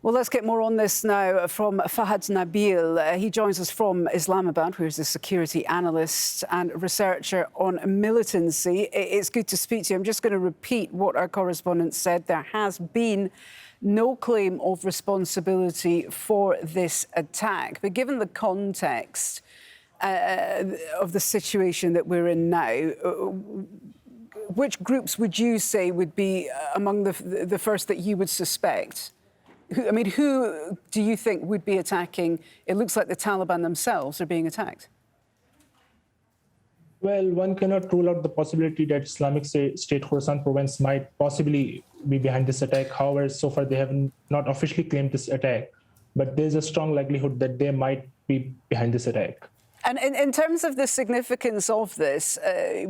Well, let's get more on this now from Fahad Nabil. He joins us from Islamabad, where he's a security analyst and researcher on militancy. It's good to speak to you. I'm just going to repeat what our correspondent said. There has been no claim of responsibility for this attack. But given the context of the situation that we're in now, which groups would you say would be among the first that you would suspect? Who do you think would be attacking? It looks like the Taliban themselves are being attacked. Well, one cannot rule out the possibility that Islamic State Khorasan province might possibly be behind this attack. However, so far they have not officially claimed this attack, but there's a strong likelihood that they might be behind this attack. And in terms of the significance of this,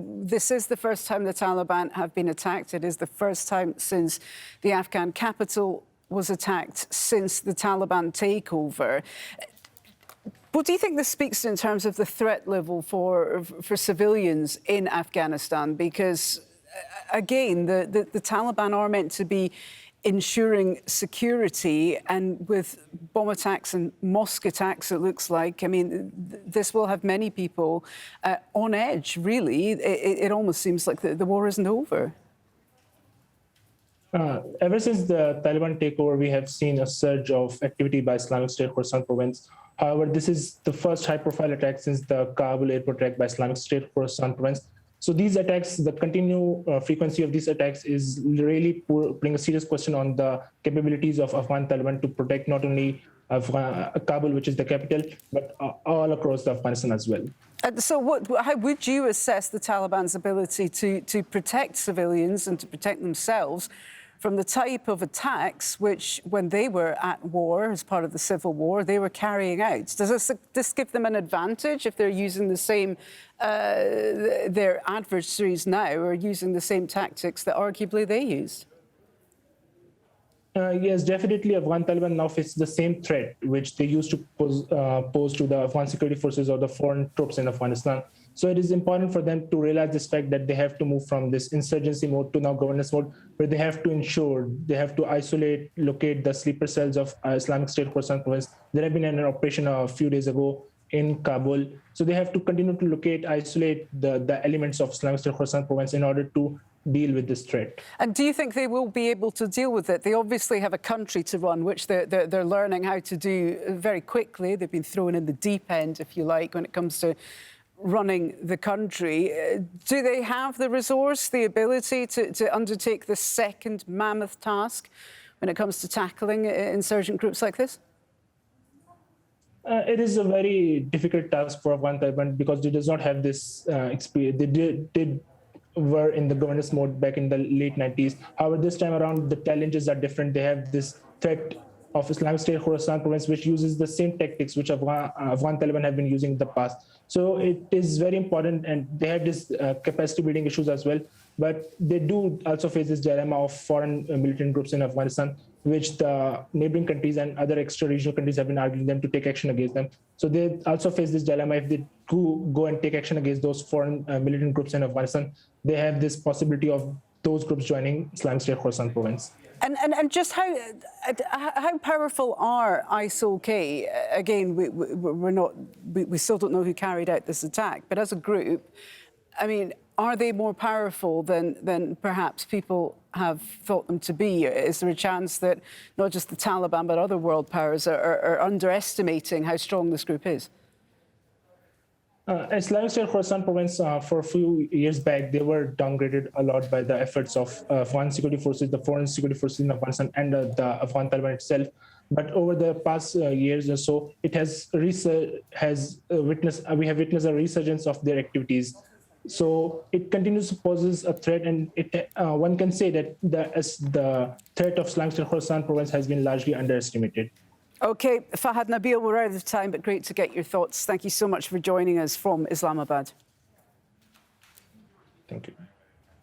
this is the first time the Taliban have been attacked. It is the first time since the Afghan capital was attacked since the Taliban takeover. What do you think this speaks to in terms of the threat level for civilians in Afghanistan? Because, again, the Taliban are meant to be ensuring security, and with bomb attacks and mosque attacks, it looks like, this will have many people on edge, really. It almost seems like the war isn't over. Ever since the Taliban takeover, we have seen a surge of activity by Islamic State Khorasan province. However, this is the first high-profile attack since the Kabul airport attack by Islamic State Khorasan province. So these attacks, the continued frequency of these attacks is really putting a serious question on the capabilities of Afghan Taliban to protect not only Kabul, which is the capital, but all across Afghanistan as well. So how would you assess the Taliban's ability to protect civilians and to protect themselves from the type of attacks which, when they were at war, as part of the civil war, they were carrying out? Does this give them an advantage if they're using the same, their adversaries now are using the same tactics that arguably they used? Yes, definitely. Afghan Taliban now faces the same threat which they used to pose to the Afghan security forces or the foreign troops in Afghanistan. So it is important for them to realize this fact that they have to move from this insurgency mode to now governance mode, where they have to ensure, they have to isolate, locate the sleeper cells of Islamic State Khorasan province. There have been an operation a few days ago in Kabul. So they have to continue to locate, isolate the elements of Islamic State Khorasan province in order to deal with this threat. And do you think they will be able to deal with it? They obviously have a country to run, which they're learning how to do very quickly. They've been thrown in the deep end, if you like, when it comes to running the country. Do they have the resource, the ability to undertake the second mammoth task when it comes to tackling insurgent groups like this? It is a very difficult task for Afghan Taliban because they does not have this experience. They were in the governance mode back in the late 90s. However, this time around, the challenges are different. They have this threat of Islamic State Khorasan province, which uses the same tactics which Afghan Taliban have been using in the past. So it is very important, and they have this capacity building issues as well. But they do also face this dilemma of foreign militant groups in Afghanistan, which the neighboring countries and other extra-regional countries have been arguing them to take action against them. So they also face this dilemma. If they do go and take action against those foreign militant groups in Afghanistan, they have this possibility of those groups joining Islamic State Khorasan province. And just how powerful are ISIL-K? Again, we still don't know who carried out this attack, but as a group, are they more powerful than perhaps people have thought them to be? Is there a chance that not just the Taliban but other world powers are underestimating how strong this group is? Islamic State Khorasan province, for a few years back, they were downgraded a lot by the efforts of Afghan security forces, the foreign security forces in Afghanistan, and the Afghan Taliban itself. But over the past years or so, it we have witnessed a resurgence of their activities. So it continues to pose a threat, and one can say that the threat of Islamic State Khorasan province has been largely underestimated. OK, Fahad Nabil, we're out of time, but great to get your thoughts. Thank you so much for joining us from Islamabad. Thank you.